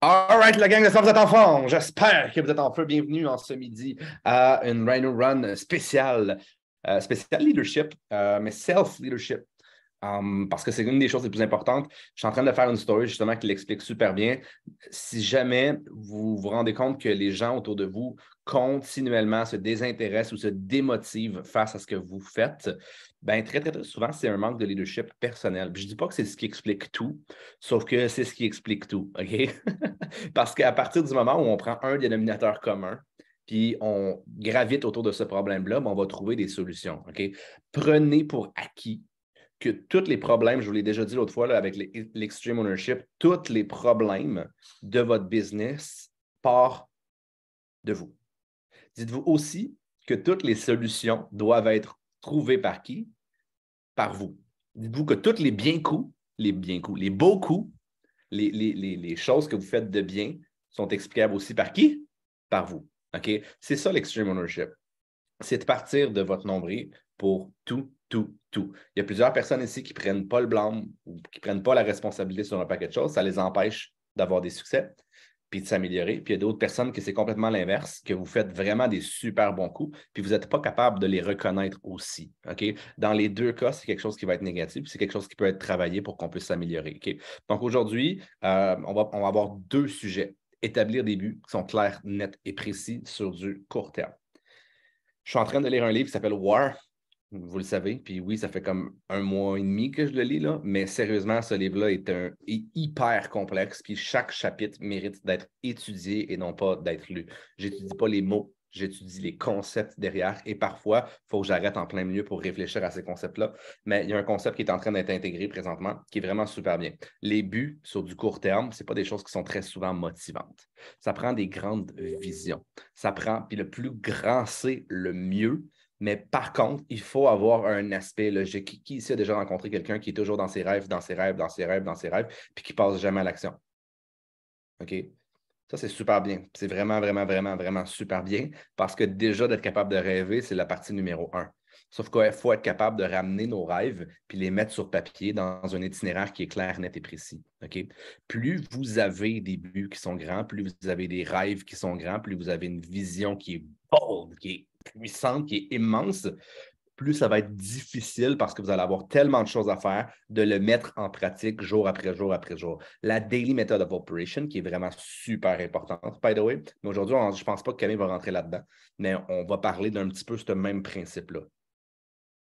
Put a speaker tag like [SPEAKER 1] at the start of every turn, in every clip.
[SPEAKER 1] All right, la gang, j'espère que vous êtes en forme. J'espère que vous êtes en feu. Bienvenue en ce midi à une Rhino Run spéciale, spéciale leadership, mais self-leadership. Parce que c'est une des choses les plus importantes. Je suis en train de faire une story justement qui l'explique super bien. Si jamais vous vous rendez compte que les gens autour de vous continuellement se désintéressent ou se démotivent face à ce que vous faites, ben très, très, très souvent, c'est un manque de leadership personnel. Puis je ne dis pas que c'est ce qui explique tout, sauf que c'est ce qui explique tout, OK? Parce qu'à partir du moment où on prend un dénominateur commun, puis on gravite autour de ce problème-là, ben on va trouver des solutions, OK? Prenez pour acquis que tous les problèmes, je vous l'ai déjà dit l'autre fois là, avec l'extreme ownership, tous les problèmes de votre business partent de vous. Dites-vous aussi que toutes les solutions doivent être trouvées par qui? Par vous. Dites-vous que tous les beaux coups, les choses que vous faites de bien sont explicables aussi par qui? Par vous. OK? C'est ça l'extreme ownership. C'est de partir de votre nombril pour tout, tout, tout. Il y a plusieurs personnes ici qui ne prennent pas le blâme ou qui ne prennent pas la responsabilité sur un paquet de choses. Ça les empêche d'avoir des succès puis de s'améliorer. Puis il y a d'autres personnes que c'est complètement l'inverse, que vous faites vraiment des super bons coups, puis vous n'êtes pas capable de les reconnaître aussi. OK? Dans les deux cas, c'est quelque chose qui va être négatif, puis c'est quelque chose qui peut être travaillé pour qu'on puisse s'améliorer. OK? Donc aujourd'hui, on va avoir deux sujets. Établir des buts qui sont clairs, nets et précis sur du court terme. Je suis en train de lire un livre qui s'appelle War, vous le savez, puis oui, ça fait comme un mois et demi que je le lis, là, mais sérieusement, ce livre-là est hyper complexe, puis chaque chapitre mérite d'être étudié et non pas d'être lu. J'étudie pas les mots, j'étudie les concepts derrière, et parfois, il faut que j'arrête en plein milieu pour réfléchir à ces concepts-là, mais il y a un concept qui est en train d'être intégré présentement, qui est vraiment super bien. Les buts sur du court terme, ce pas des choses qui sont très souvent motivantes. Ça prend des grandes visions. Ça prend, puis le plus grand c'est, le mieux. Mais par contre, il faut avoir un aspect logique. Qui ici a déjà rencontré quelqu'un qui est toujours dans ses rêves, dans ses rêves, dans ses rêves, dans ses rêves, puis qui passe jamais à l'action? OK? Ça, c'est super bien. C'est vraiment, vraiment, vraiment, vraiment super bien parce que déjà d'être capable de rêver, c'est la partie numéro un. Sauf qu'il faut être capable de ramener nos rêves puis les mettre sur papier dans un itinéraire qui est clair, net et précis. OK? Plus vous avez des buts qui sont grands, plus vous avez des rêves qui sont grands, plus vous avez une vision qui est bold, qui est puissante, qui est immense, plus ça va être difficile parce que vous allez avoir tellement de choses à faire de le mettre en pratique jour après jour après jour. La Daily Method of Operation, qui est vraiment super importante, by the way. Mais aujourd'hui, je ne pense pas que Camille va rentrer là-dedans, mais on va parler d'un petit peu ce même principe-là.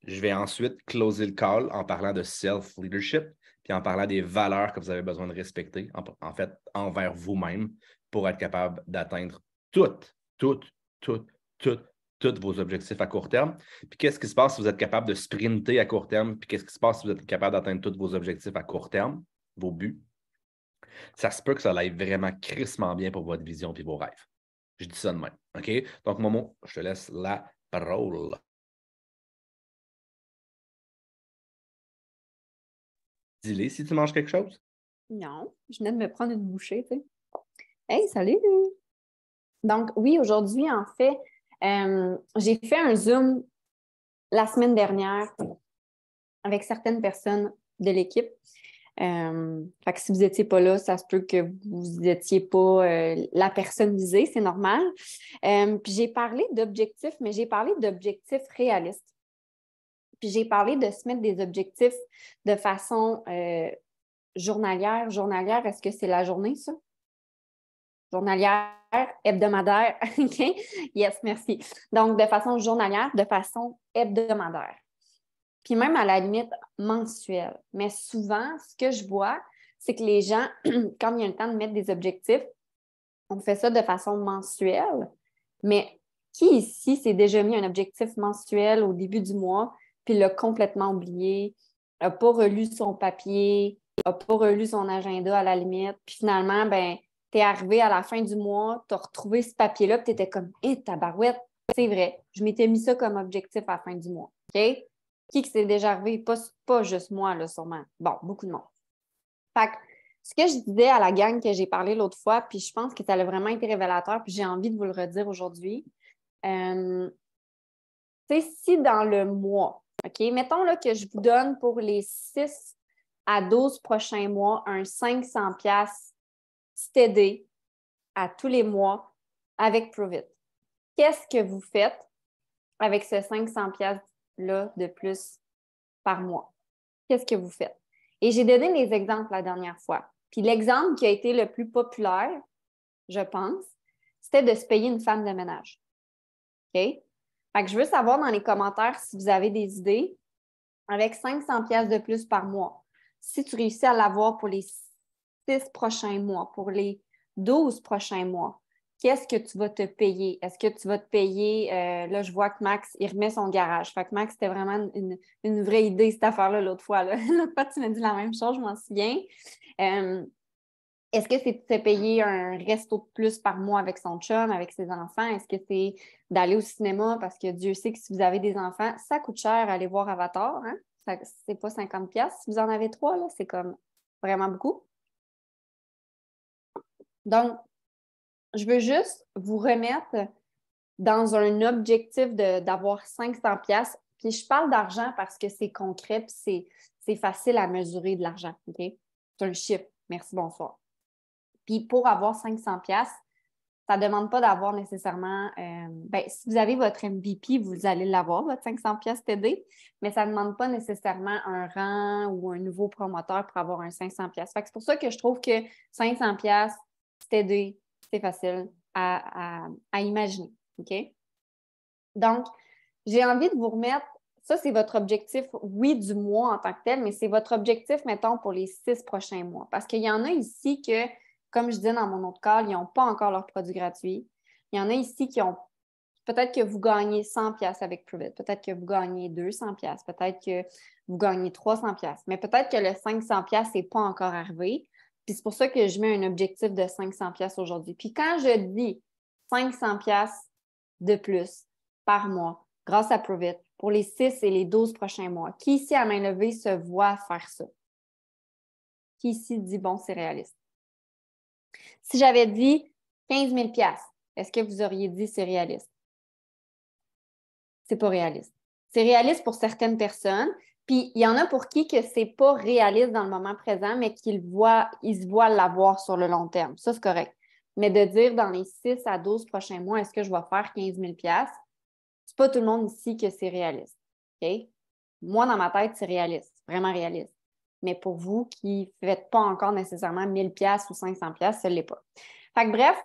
[SPEAKER 1] Je vais ensuite closer le call en parlant de self-leadership, puis en parlant des valeurs que vous avez besoin de respecter, en fait, envers vous-même, pour être capable d'atteindre toutes, toutes, toutes, toutes, tous vos objectifs à court terme. Puis qu'est-ce qui se passe si vous êtes capable de sprinter à court terme? Puis qu'est-ce qui se passe si vous êtes capable d'atteindre tous vos objectifs à court terme, vos buts? Ça se peut que ça aille vraiment crissement bien pour votre vision et vos rêves. Je dis ça de même. OK? Donc, Momo, je te laisse la parole. Dis-les si tu manges quelque chose.
[SPEAKER 2] Non, je venais de me prendre une bouchée, tu sais. Hey, salut! Donc, oui, aujourd'hui, en fait, j'ai fait un Zoom la semaine dernière avec certaines personnes de l'équipe. Fait que si vous n'étiez pas là, ça se peut que vous n'étiez pas la personne visée, c'est normal. Puis j'ai parlé d'objectifs, mais j'ai parlé d'objectifs réalistes. Puis j'ai parlé de se mettre des objectifs de façon journalière. Journalière, est-ce que c'est la journée, ça? Journalière, hebdomadaire. OK? Yes, merci. Donc, de façon journalière, de façon hebdomadaire. Puis même à la limite mensuelle. Mais souvent, ce que je vois, c'est que les gens, quand il y a le temps de mettre des objectifs, on fait ça de façon mensuelle. Mais qui ici s'est déjà mis un objectif mensuel au début du mois, puis l'a complètement oublié, n'a pas relu son papier, n'a pas relu son agenda à la limite, puis finalement, ben, tu es arrivé à la fin du mois, tu as retrouvé ce papier-là, puis tu étais comme, hé, tabarouette, c'est vrai, je m'étais mis ça comme objectif à la fin du mois. OK? Qui s'est déjà arrivé? Pas juste moi, là, sûrement. Bon, beaucoup de monde. Fait que, ce que je disais à la gang que j'ai parlé l'autre fois, puis je pense que ça a vraiment été révélateur, puis j'ai envie de vous le redire aujourd'hui. Tu sais, si dans le mois, OK, mettons là, que je vous donne pour les 6 à 12 prochains mois un 500$ steady à tous les mois avec Prove It. Qu'est-ce que vous faites avec ce 500$-là de plus par mois? Qu'est-ce que vous faites? Et j'ai donné des exemples la dernière fois. Puis l'exemple qui a été le plus populaire, je pense, c'était de se payer une femme de ménage. OK? Fait que je veux savoir dans les commentaires si vous avez des idées avec 500$ de plus par mois. Si tu réussis à l'avoir pour les 6 prochains mois, pour les 12 prochains mois, qu'est-ce que tu vas te payer? Est-ce que tu vas te payer, là, je vois que Max, il remet son garage. Fait que Max, c'était vraiment une vraie idée, cette affaire-là, l'autre fois. L'autre fois, tu m'as dit la même chose, je m'en souviens. Est-ce que c'est de se payer un resto de plus par mois avec son chum, avec ses enfants? Est-ce que c'est d'aller au cinéma? Parce que Dieu sait que si vous avez des enfants, ça coûte cher aller voir Avatar. Hein? C'est pas 50$. Si vous en avez 3, là, c'est comme vraiment beaucoup. Donc, je veux juste vous remettre dans un objectif d'avoir 500$. Puis je parle d'argent parce que c'est concret puis c'est facile à mesurer de l'argent. OK? C'est un chiffre. Merci, bonsoir. Puis pour avoir 500$, ça ne demande pas d'avoir nécessairement... si vous avez votre MVP, vous allez l'avoir, votre 500$ TD, mais ça ne demande pas nécessairement un rang ou un nouveau promoteur pour avoir un 500$. Fait que c'est pour ça que je trouve que 500$ TD, c'est facile à imaginer. OK? Donc, j'ai envie de vous remettre... Ça, c'est votre objectif, oui, du mois en tant que tel, mais c'est votre objectif, mettons, pour les 6 prochains mois. Parce qu'il y en a ici que... Comme je disais dans mon autre call, ils n'ont pas encore leurs produits gratuits. Il y en a ici qui ont, peut-être que vous gagnez 100$ avec Prove It, peut-être que vous gagnez 200$, peut-être que vous gagnez 300$, mais peut-être que le 500$ n'est pas encore arrivé. Puis c'est pour ça que je mets un objectif de 500$ aujourd'hui. Puis quand je dis 500$ de plus par mois, grâce à Prove It, pour les 6 et les 12 prochains mois, qui ici à main levée se voit faire ça? Qui ici dit, bon, c'est réaliste? Si j'avais dit 15 000$, est-ce que vous auriez dit c'est réaliste? C'est pas réaliste. C'est réaliste pour certaines personnes, puis il y en a pour qui que c'est pas réaliste dans le moment présent, mais ils se voient l'avoir sur le long terme. Ça, c'est correct. Mais de dire dans les 6 à 12 prochains mois, est-ce que je vais faire 15 000$? C'est pas tout le monde ici que c'est réaliste. OK? Moi, dans ma tête, c'est réaliste, vraiment réaliste. Mais pour vous qui ne faites pas encore nécessairement 1000$ ou 500$, ce ne l'est pas. Fait que bref,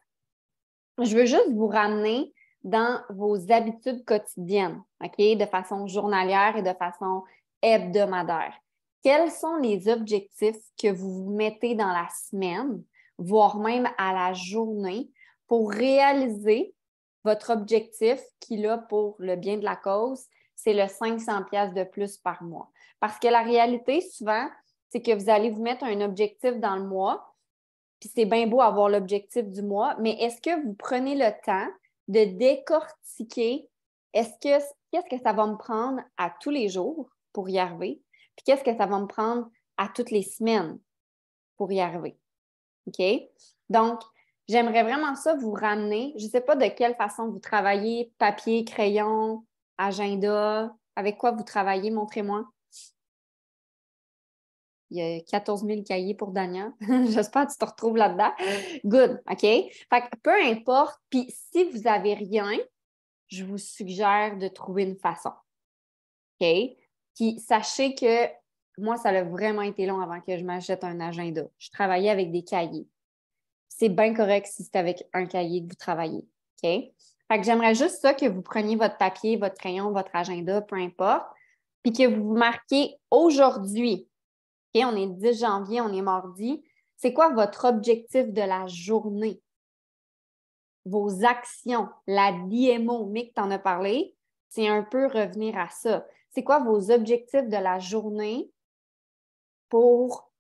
[SPEAKER 2] je veux juste vous ramener dans vos habitudes quotidiennes, OK, de façon journalière et de façon hebdomadaire. Quels sont les objectifs que vous vous mettez dans la semaine, voire même à la journée, pour réaliser votre objectif qui, là, pour le bien de la cause, c'est le 500$ de plus par mois. Parce que la réalité, souvent, c'est que vous allez vous mettre un objectif dans le mois, puis c'est bien beau avoir l'objectif du mois, mais est-ce que vous prenez le temps de décortiquer qu'est-ce que ça va me prendre à tous les jours pour y arriver, puis qu'est-ce que ça va me prendre à toutes les semaines pour y arriver? OK? Donc, j'aimerais vraiment ça vous ramener. Je ne sais pas de quelle façon vous travaillez, papier, crayon, agenda, avec quoi vous travaillez, montrez-moi. Il y a 14 000 cahiers pour Dania. J'espère que tu te retrouves là-dedans. Good, OK? Fait que peu importe. Puis si vous n'avez rien, je vous suggère de trouver une façon. OK? Puis sachez que moi, ça a vraiment été long avant que je m'achète un agenda. Je travaillais avec des cahiers. C'est bien correct si c'est avec un cahier que vous travaillez. OK? Fait que j'aimerais juste ça que vous preniez votre papier, votre crayon, votre agenda, peu importe, puis que vous vous marquiez aujourd'hui. OK, on est 10 janvier, on est mardi. C'est quoi votre objectif de la journée? Vos actions, la DMO, Mick t'en a parlé, c'est un peu revenir à ça. C'est quoi vos objectifs de la journée pour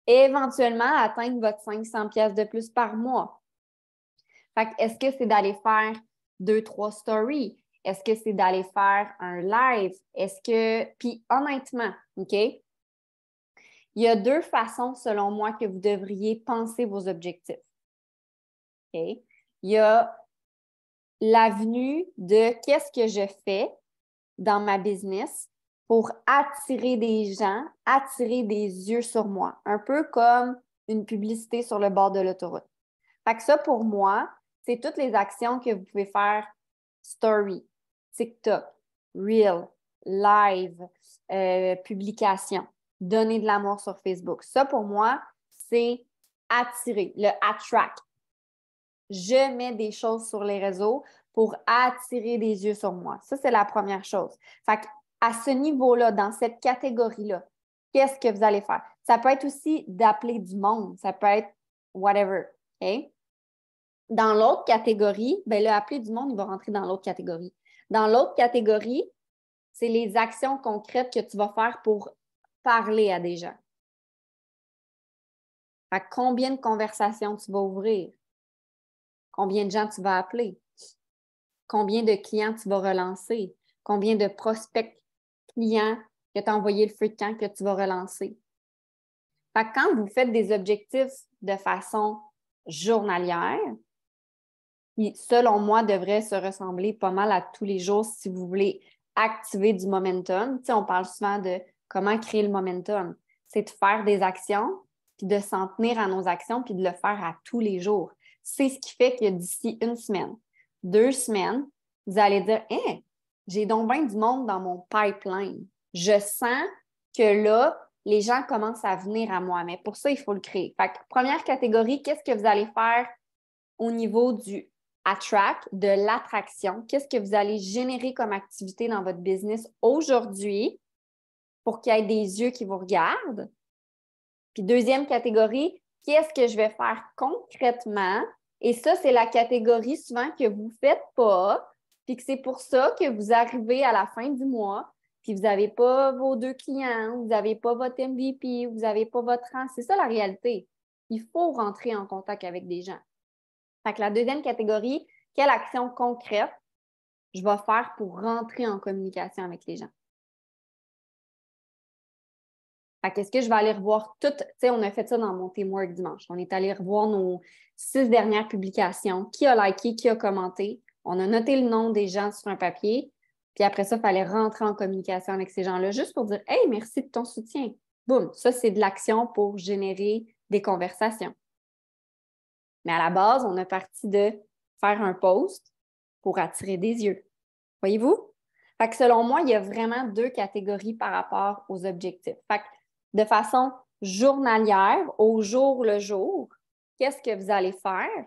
[SPEAKER 2] éventuellement atteindre votre 500$ de plus par mois? Fait que est-ce que c'est d'aller faire 2-3 stories? Est-ce que c'est d'aller faire un live? Est-ce que... Puis honnêtement, OK? Il y a 2 façons, selon moi, que vous devriez penser vos objectifs. OK? Il y a l'avenue de qu'est-ce que je fais dans ma business pour attirer des gens, attirer des yeux sur moi. Un peu comme une publicité sur le bord de l'autoroute. Fait que ça, pour moi, c'est toutes les actions que vous pouvez faire story, TikTok, Reel, live, publication, donner de l'amour sur Facebook. Ça, pour moi, c'est attirer, le attract. Je mets des choses sur les réseaux pour attirer des yeux sur moi. Ça, c'est la première chose. Fait qu'à ce niveau-là, dans cette catégorie-là, qu'est-ce que vous allez faire? Ça peut être aussi d'appeler du monde. Ça peut être whatever. OK? Dans l'autre catégorie, bien là, appeler du monde, il va rentrer dans l'autre catégorie. Dans l'autre catégorie, c'est les actions concrètes que tu vas faire pour parler à des gens. Fait que combien de conversations tu vas ouvrir? Combien de gens tu vas appeler? Combien de clients tu vas relancer? Combien de prospects clients que tu as envoyé le feu de camp que tu vas relancer? Fait que quand vous faites des objectifs de façon journalière, qui, selon moi, devrait se ressembler pas mal à tous les jours si vous voulez activer du momentum. Tu sais, on parle souvent de comment créer le momentum. C'est de faire des actions, puis de s'en tenir à nos actions, puis de le faire à tous les jours. C'est ce qui fait que d'ici une semaine, 2 semaines, vous allez dire « Hey, j'ai donc bien du monde dans mon pipeline. Je sens que là, les gens commencent à venir à moi. » Mais pour ça, il faut le créer. Fait que, première catégorie, qu'est-ce que vous allez faire au niveau du attract, de l'attraction? Qu'est-ce que vous allez générer comme activité dans votre business aujourd'hui pour qu'il y ait des yeux qui vous regardent? Puis deuxième catégorie, qu'est-ce que je vais faire concrètement? Et ça, c'est la catégorie souvent que vous ne faites pas, puis que c'est pour ça que vous arrivez à la fin du mois, puis vous n'avez pas vos 2 clients, vous n'avez pas votre MVP, vous n'avez pas votre rang. C'est ça la réalité. Il faut rentrer en contact avec des gens. Fait que la deuxième catégorie, quelle action concrète je vais faire pour rentrer en communication avec les gens? Fait qu'est-ce que je vais aller revoir toutes, tu sais, on a fait ça dans mon Teamwork dimanche. On est allé revoir nos 6 dernières publications. Qui a liké, qui a commenté. On a noté le nom des gens sur un papier. Puis après ça, il fallait rentrer en communication avec ces gens-là juste pour dire « Hey, merci de ton soutien. » Boum, ça, c'est de l'action pour générer des conversations. Mais à la base, on a parti de faire un post pour attirer des yeux. Voyez-vous? Fait que selon moi, il y a vraiment 2 catégories par rapport aux objectifs. Fait que de façon journalière, au jour le jour, qu'est-ce que vous allez faire?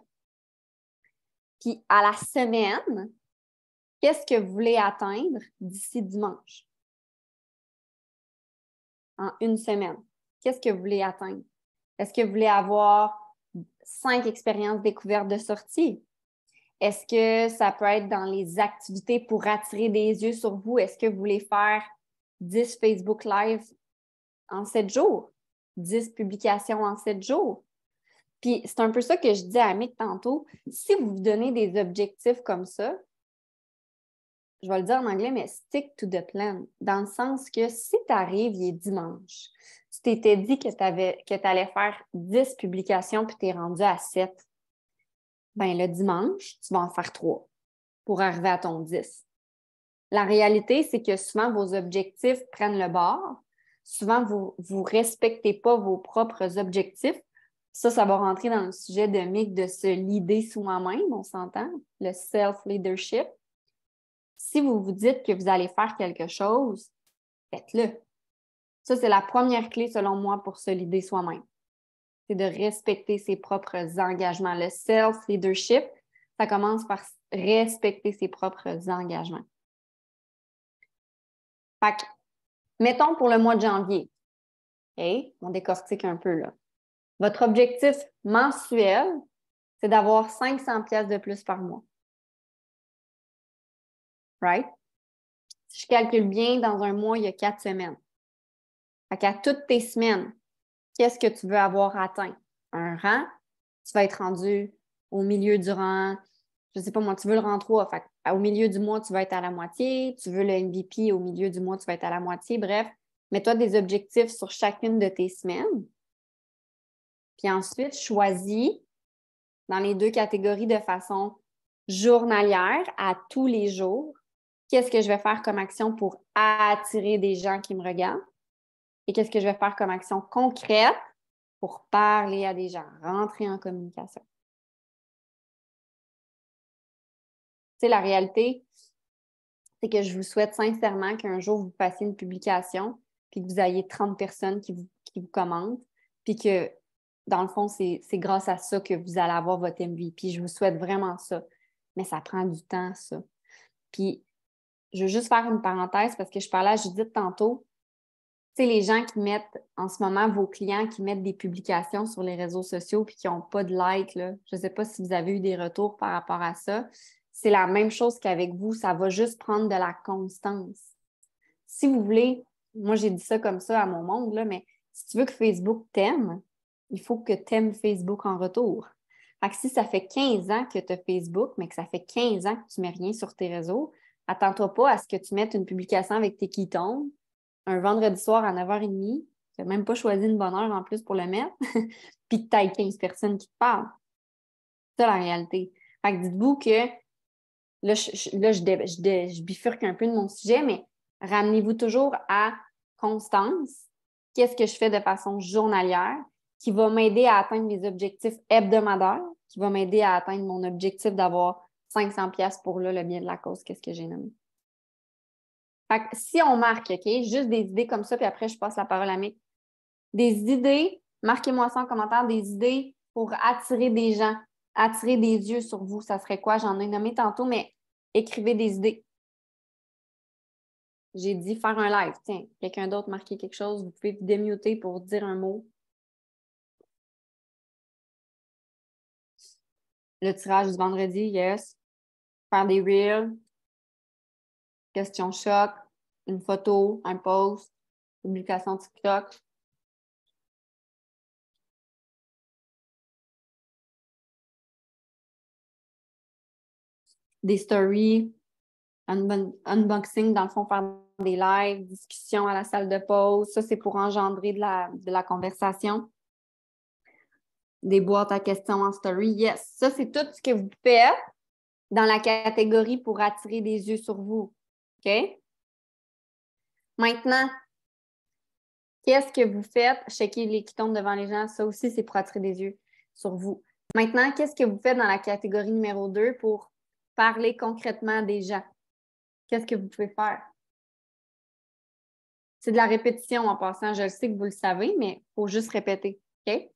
[SPEAKER 2] Puis à la semaine, qu'est-ce que vous voulez atteindre d'ici dimanche? En une semaine, qu'est-ce que vous voulez atteindre? Est-ce que vous voulez avoir 5 expériences découvertes de sortie? Est-ce que ça peut être dans les activités pour attirer des yeux sur vous? Est-ce que vous voulez faire 10 Facebook Live en 7 jours? 10 publications en 7 jours? Puis c'est un peu ça que je dis à Mick tantôt. Si vous vous donnez des objectifs comme ça, je vais le dire en anglais, mais stick to the plan. Dans le sens que si tu arrives, il est dimanche, tu t'étais dit que tu allais faire 10 publications puis tu es rendu à 7. Bien, le dimanche, tu vas en faire 3 pour arriver à ton 10. La réalité, c'est que souvent, vos objectifs prennent le bord. Souvent, vous ne respectez pas vos propres objectifs. Ça va rentrer dans le sujet de Mick de se leader soi-même, on s'entend, le self-leadership. Si vous vous dites que vous allez faire quelque chose, faites-le. Ça, c'est la première clé, selon moi, pour se leader soi-même. C'est de respecter ses propres engagements. Le self-leadership, ça commence par respecter ses propres engagements. Fait que, mettons pour le mois de janvier, okay? On décortique un peu là. Votre objectif mensuel, c'est d'avoir 500 pièces de plus par mois. Right? Si je calcule bien, dans un mois, il y a 4 semaines. Fait qu'à toutes tes semaines, qu'est-ce que tu veux avoir atteint? Un rang, tu vas être rendu au milieu du rang, je ne sais pas moi, tu veux le rang 3. Fait au milieu du mois, tu vas être à la moitié. Tu veux le MVP, au milieu du mois, tu vas être à la moitié. Bref, mets-toi des objectifs sur chacune de tes semaines. Puis ensuite, choisis dans les 2 catégories de façon journalière, à tous les jours, qu'est-ce que je vais faire comme action pour attirer des gens qui me regardent et qu'est-ce que je vais faire comme action concrète pour parler à des gens, rentrer en communication. Tu sais, la réalité, c'est que je vous souhaite sincèrement qu'un jour, vous fassiez une publication, puis que vous ayez 30 personnes qui vous commentent, puis que, dans le fond, c'est grâce à ça que vous allez avoir votre MVP. Je vous souhaite vraiment ça. Mais ça prend du temps, ça. Puis, je veux juste faire une parenthèse parce que je parlais à Judith tantôt. Tu sais, les gens qui mettent, en ce moment, vos clients qui mettent des publications sur les réseaux sociaux puis qui n'ont pas de like, là, je ne sais pas si vous avez eu des retours par rapport à ça. C'est la même chose qu'avec vous. Ça va juste prendre de la constance. Si vous voulez, moi, j'ai dit ça comme ça à mon monde, là, mais si tu veux que Facebook t'aime, il faut que tu aimes Facebook en retour. Fait que si ça fait 15 ans que tu as Facebook, mais que ça fait 15 ans que tu ne mets rien sur tes réseaux, attends-toi pas à ce que tu mettes une publication avec tes ketones un vendredi soir à 9h30, tu n'as même pas choisi une bonne heure en plus pour le mettre, puis que tu as 15 personnes qui te parlent. C'est ça la réalité. Fait que dites-vous que, là, je bifurque un peu de mon sujet, mais ramenez-vous toujours à constance. Qu'est-ce que je fais de façon journalière qui va m'aider à atteindre mes objectifs hebdomadaires, qui va m'aider à atteindre mon objectif d'avoir 500$ pour là, le bien de la cause, qu'est-ce que j'ai nommé. Fait que si on marque, OK, juste des idées comme ça, puis après, je passe la parole à Mick. Des idées, marquez-moi ça en commentaire, des idées pour attirer des gens, attirer des yeux sur vous. Ça serait quoi? J'en ai nommé tantôt, mais écrivez des idées. J'ai dit faire un live. Tiens, quelqu'un d'autre marquer quelque chose, vous pouvez vous démuter pour dire un mot. Le tirage du vendredi, yes. Faire des reels. Question choc. Une photo, un post. Publication TikTok. Des stories. Unboxing, dans le fond, faire des lives, discussions à la salle de pause. Ça, c'est pour engendrer de la conversation. Des boîtes à questions en story. Yes, ça, c'est tout ce que vous faites dans la catégorie pour attirer des yeux sur vous. OK? Maintenant, qu'est-ce que vous faites? Checker les qui tombent devant les gens. Ça aussi, c'est pour attirer des yeux sur vous. Maintenant, qu'est-ce que vous faites dans la catégorie numéro 2 pour parler concrètement des gens? Qu'est-ce que vous pouvez faire? C'est de la répétition en passant. Je le sais que vous le savez, mais il faut juste répéter. OK?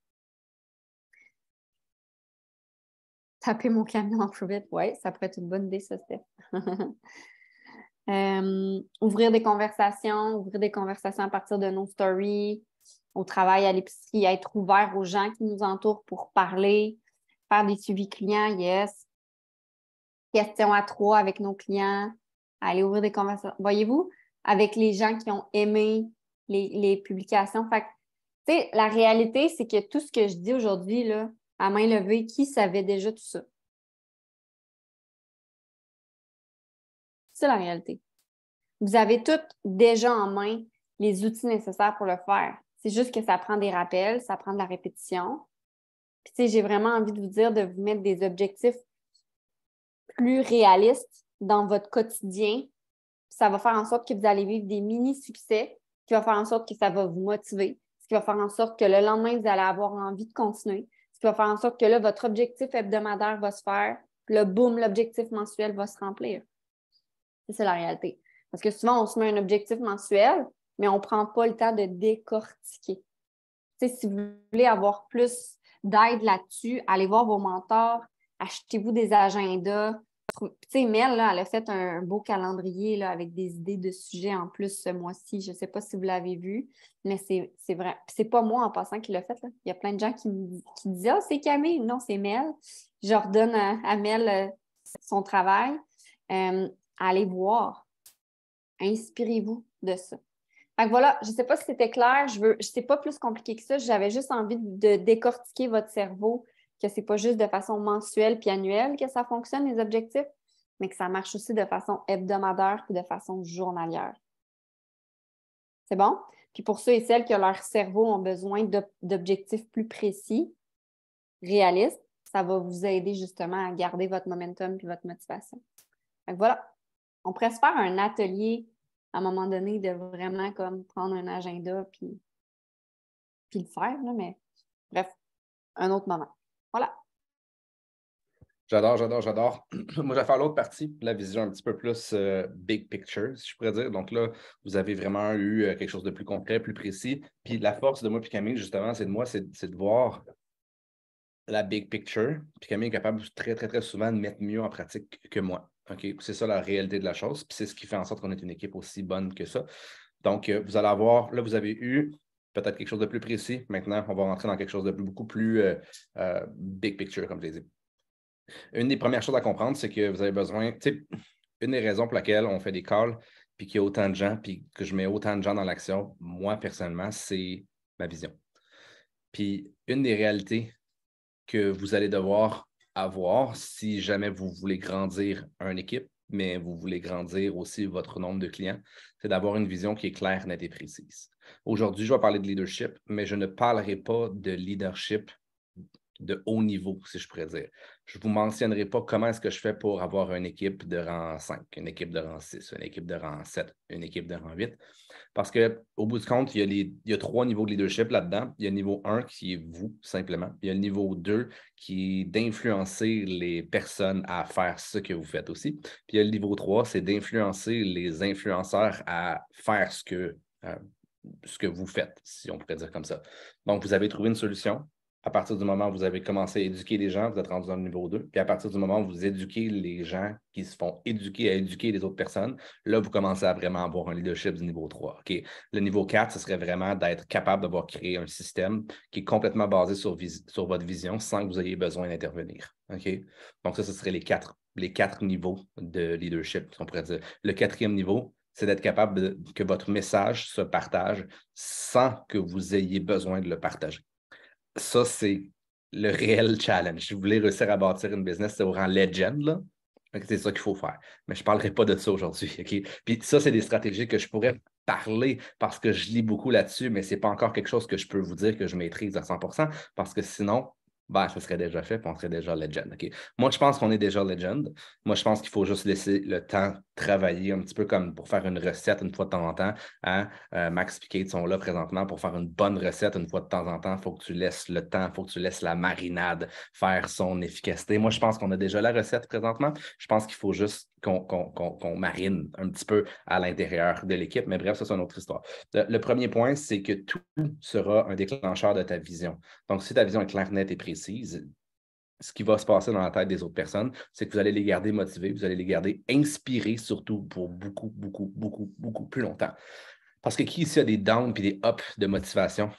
[SPEAKER 2] Taper mon camion en crevette. Oui, ça pourrait être une bonne idée, ça, Steph. Ouvrir des conversations à partir de nos stories, au travail, à l'épicerie, être ouvert aux gens qui nous entourent pour parler, faire des suivis clients, yes. Questions à 3 avec nos clients, aller ouvrir des conversations. Voyez-vous, avec les gens qui ont aimé les publications. Fait que, tu sais, la réalité, c'est que tout ce que je dis aujourd'hui, là, à main levée, qui savait déjà tout ça? C'est la réalité. Vous avez toutes déjà en main les outils nécessaires pour le faire. C'est juste que ça prend des rappels, ça prend de la répétition. Puis, tu sais, j'ai vraiment envie de vous dire de vous mettre des objectifs plus réalistes dans votre quotidien. Ça va faire en sorte que vous allez vivre des mini-succès, qui va faire en sorte que ça va vous motiver, ce qui va faire en sorte que le lendemain, vous allez avoir envie de continuer, ce qui va faire en sorte que là, votre objectif hebdomadaire va se faire, puis là, boum, l'objectif mensuel va se remplir. C'est la réalité. Parce que souvent, on se met un objectif mensuel, mais on ne prend pas le temps de décortiquer. Tu sais, si vous voulez avoir plus d'aide là-dessus, allez voir vos mentors, achetez-vous des agendas. Tu sais, Mel, là, elle a fait un beau calendrier là, avec des idées de sujets en plus ce mois-ci. Je ne sais pas si vous l'avez vu, mais c'est vrai. Puis c'est pas moi en passant qui l'a fait. Là. Il y a plein de gens qui disent « Ah, c'est Camille! » Non, c'est Mel. Je redonne à Mel son travail. Allez voir. Inspirez-vous de ça. Fait que voilà, je ne sais pas si c'était clair, c'est pas plus compliqué que ça. J'avais juste envie de décortiquer votre cerveau, que c'est pas juste de façon mensuelle puis annuelle que ça fonctionne, les objectifs, mais que ça marche aussi de façon hebdomadaire puis de façon journalière. C'est bon? Puis pour ceux et celles que leur cerveau ont besoin d'objectifs plus précis, réalistes, ça va vous aider justement à garder votre momentum puis votre motivation. Fait que voilà, on pourrait se faire un atelier à un moment donné de vraiment comme prendre un agenda puis le faire, là, mais Bref, un autre moment. Voilà.
[SPEAKER 1] J'adore. Moi, je vais faire l'autre partie, la vision un petit peu plus big picture, si je pourrais dire. Donc là, vous avez vraiment eu quelque chose de plus concret, plus précis. Puis la force de moi et Camille, justement, c'est de voir la big picture. Puis Camille est capable très, très, très souvent de mettre mieux en pratique que moi. OK? C'est ça la réalité de la chose. Puis c'est ce qui fait en sorte qu'on est une équipe aussi bonne que ça. Donc, vous allez avoir, là, vous avez eu peut-être quelque chose de plus précis. Maintenant, on va rentrer dans quelque chose de beaucoup plus big picture, comme je l'ai dit. Une des premières choses à comprendre, c'est que vous avez besoin, tu sais, une des raisons pour laquelle on fait des calls, puis qu'il y a autant de gens, puis que je mets autant de gens dans l'action, moi, personnellement, c'est ma vision. Puis une des réalités que vous allez devoir avoir si jamais vous voulez grandir une équipe, mais vous voulez grandir aussi votre nombre de clients, c'est d'avoir une vision qui est claire, nette et précise. Aujourd'hui, je vais parler de leadership, mais je ne parlerai pas de leadership de haut niveau, si je pourrais dire. Je ne vous mentionnerai pas comment est-ce que je fais pour avoir une équipe de rang 5, une équipe de rang 6, une équipe de rang 7, une équipe de rang 8. Parce qu'au bout du compte, il y a 3 niveaux de leadership là-dedans. Il y a le niveau 1 qui est vous, simplement. Il y a le niveau 2 qui est d'influencer les personnes à faire ce que vous faites aussi. Puis il y a le niveau 3, c'est d'influencer les influenceurs à faire ce que vous faites, si on pourrait dire comme ça. Donc, vous avez trouvé une solution. À partir du moment où vous avez commencé à éduquer les gens, vous êtes rendu dans le niveau 2. Puis à partir du moment où vous éduquez les gens qui se font éduquer à éduquer les autres personnes, là, vous commencez à vraiment avoir un leadership du niveau 3. OK? Le niveau 4, ce serait vraiment d'être capable d'avoir créé un système qui est complètement basé sur votre vision sans que vous ayez besoin d'intervenir. OK? Donc, ça, ce serait les quatre niveaux de leadership, on pourrait dire. Le 4e niveau, c'est d'être capable que votre message se partage sans que vous ayez besoin de le partager. Ça, c'est le réel challenge. Si vous voulez réussir à bâtir une business, c'est au rang legend, là. C'est ça qu'il faut faire. Mais je ne parlerai pas de ça aujourd'hui. OK? Puis ça, c'est des stratégies que je pourrais parler parce que je lis beaucoup là-dessus, mais ce n'est pas encore quelque chose que je peux vous dire que je maîtrise à 100% parce que sinon, ben, ça serait déjà fait et on serait déjà legend. OK? Moi, je pense qu'on est déjà legend. Moi, je pense qu'il faut juste laisser le temps travailler un petit peu comme pour faire une recette une fois de temps en temps. Hein? Max et Kate sont là présentement pour faire une bonne recette une fois de temps en temps. Il faut que tu laisses le temps, il faut que tu laisses la marinade faire son efficacité. Moi, je pense qu'on a déjà la recette présentement. Je pense qu'il faut juste qu'on marine un petit peu à l'intérieur de l'équipe. Mais bref, ça, c'est une autre histoire. Le premier point, c'est que tout sera un déclencheur de ta vision. Donc, si ta vision est claire, nette et précise, ce qui va se passer dans la tête des autres personnes, c'est que vous allez les garder motivés, vous allez les garder inspirés, surtout pour beaucoup, beaucoup, beaucoup, beaucoup plus longtemps. Parce que qui ici a des downs et des ups de motivation?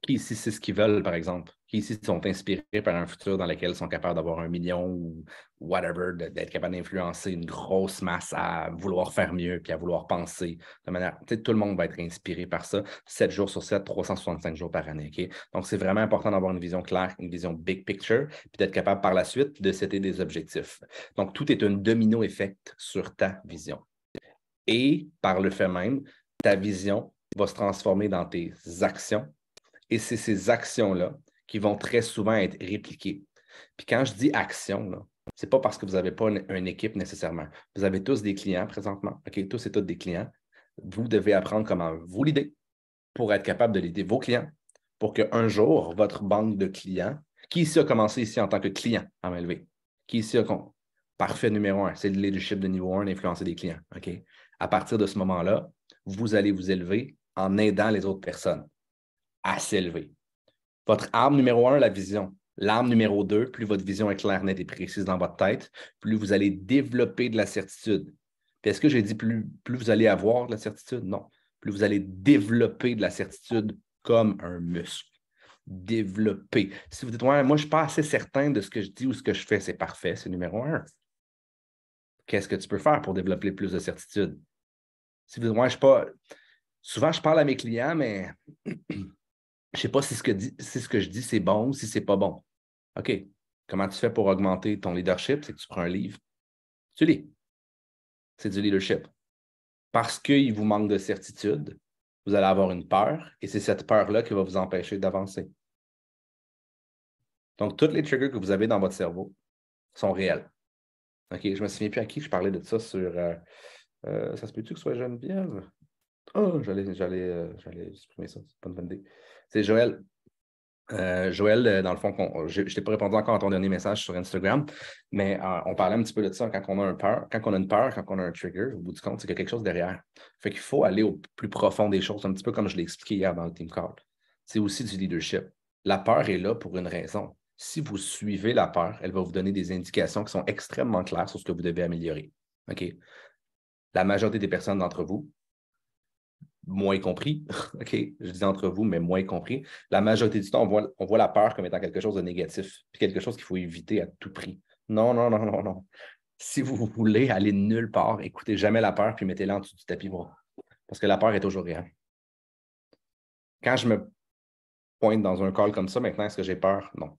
[SPEAKER 1] Qui ici c'est ce qu'ils veulent, par exemple? Qui ici sont inspirés par un futur dans lequel ils sont capables d'avoir 1 million ou whatever, d'être capables d'influencer une grosse masse à vouloir faire mieux puis à vouloir penser de manière. Tout le monde va être inspiré par ça, 7 jours sur 7, 365 jours par année. Okay? Donc, c'est vraiment important d'avoir une vision claire, une vision big picture, puis d'être capable par la suite de setter des objectifs. Donc, tout est un domino effect sur ta vision. Et par le fait même, ta vision va se transformer dans tes actions. Et c'est ces actions-là qui vont très souvent être répliquées. Puis quand je dis action, ce n'est pas parce que vous n'avez pas une équipe nécessairement. Vous avez tous des clients présentement. OK, tous et toutes des clients. Vous devez apprendre comment vous l'aider pour être capable de l'aider vos clients pour qu'un jour, votre banque de clients, qui ici a commencé ici en tant que client à main levée? Qui ici a parfait numéro 1, c'est le leadership de niveau 1 d'influencer des clients. OK? À partir de ce moment-là, vous allez vous élever en aidant les autres personnes à s'élever. Votre arme numéro 1, la vision. L'arme numéro 2, plus votre vision est claire, nette et précise dans votre tête, plus vous allez développer de la certitude. Puis est-ce que j'ai dit plus vous allez avoir de la certitude? Non. Plus vous allez développer de la certitude comme un muscle. Développer. Si vous dites, ouais, moi, je ne suis pas assez certain de ce que je dis ou ce que je fais, c'est parfait, c'est numéro 1. Qu'est-ce que tu peux faire pour développer plus de certitude? Si vous dites, ouais, je ne suis pas. Souvent, je parle à mes clients, mais je ne sais pas si ce que je dis, c'est bon ou si ce n'est pas bon. OK. Comment tu fais pour augmenter ton leadership? C'est que tu prends un livre, tu lis. C'est du leadership. Parce qu'il vous manque de certitude, vous allez avoir une peur et c'est cette peur-là qui va vous empêcher d'avancer. Donc, tous les triggers que vous avez dans votre cerveau sont réels. OK, je ne me souviens plus à qui je parlais de ça sur... ça se peut-tu que ce soit Geneviève? Oh, j'allais supprimer ça. C'est pas une bonne idée. C'est Joël. Joël, dans le fond, je ne t'ai pas répondu encore à ton dernier message sur Instagram, mais on parlait un petit peu de ça quand on a quand on a une peur, quand on a un trigger, au bout du compte, c'est qu'il y a quelque chose derrière. Fait qu'il faut aller au plus profond des choses, un petit peu comme je l'ai expliqué hier dans le Team Call. C'est aussi du leadership. La peur est là pour une raison. Si vous suivez la peur, elle va vous donner des indications qui sont extrêmement claires sur ce que vous devez améliorer. OK? La majorité des personnes d'entre vous, moins compris, OK, je dis entre vous, mais moins compris. La majorité du temps, on voit la peur comme étant quelque chose de négatif, puis quelque chose qu'il faut éviter à tout prix. Non, non, non, non, non. Si vous voulez aller nulle part, écoutez jamais la peur, puis mettez-la en dessous du tapis bras. Parce que la peur est toujours réelle. Quand je me pointe dans un call comme ça, maintenant, est-ce que j'ai peur? Non.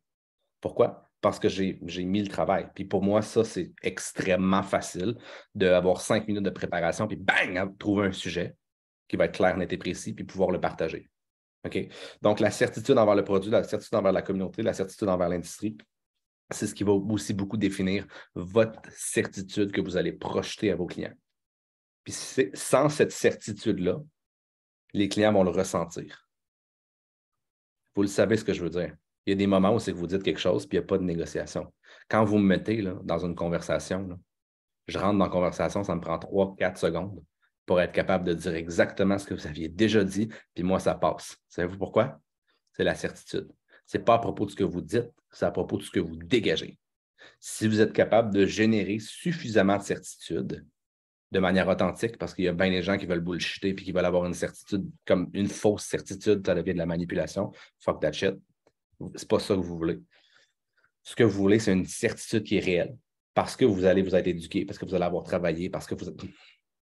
[SPEAKER 1] Pourquoi? Parce que j'ai mis le travail. Puis pour moi, ça, c'est extrêmement facile d'avoir 5 minutes de préparation, puis bang, trouver un sujet qui va être clair, net et précis, puis pouvoir le partager. OK? Donc, la certitude envers le produit, la certitude envers la communauté, la certitude envers l'industrie, c'est ce qui va aussi beaucoup définir votre certitude que vous allez projeter à vos clients. Puis sans cette certitude-là, les clients vont le ressentir. Vous le savez ce que je veux dire. Il y a des moments où c'est que vous dites quelque chose, puis il n'y a pas de négociation. Quand vous me mettez là, dans une conversation, là, je rentre dans la conversation, ça me prend 3-4 secondes pour être capable de dire exactement ce que vous aviez déjà dit, puis moi, ça passe. Savez-vous pourquoi? C'est la certitude. Ce n'est pas à propos de ce que vous dites, c'est à propos de ce que vous dégagez. Si vous êtes capable de générer suffisamment de certitude de manière authentique, parce qu'il y a bien des gens qui veulent bullshiter puis qui veulent avoir une certitude comme une fausse certitude, ça devient de la manipulation. Fuck that shit. C'est pas ça que vous voulez. Ce que vous voulez, c'est une certitude qui est réelle. Parce que vous allez vous être éduqué, parce que vous allez avoir travaillé, parce que vous êtes.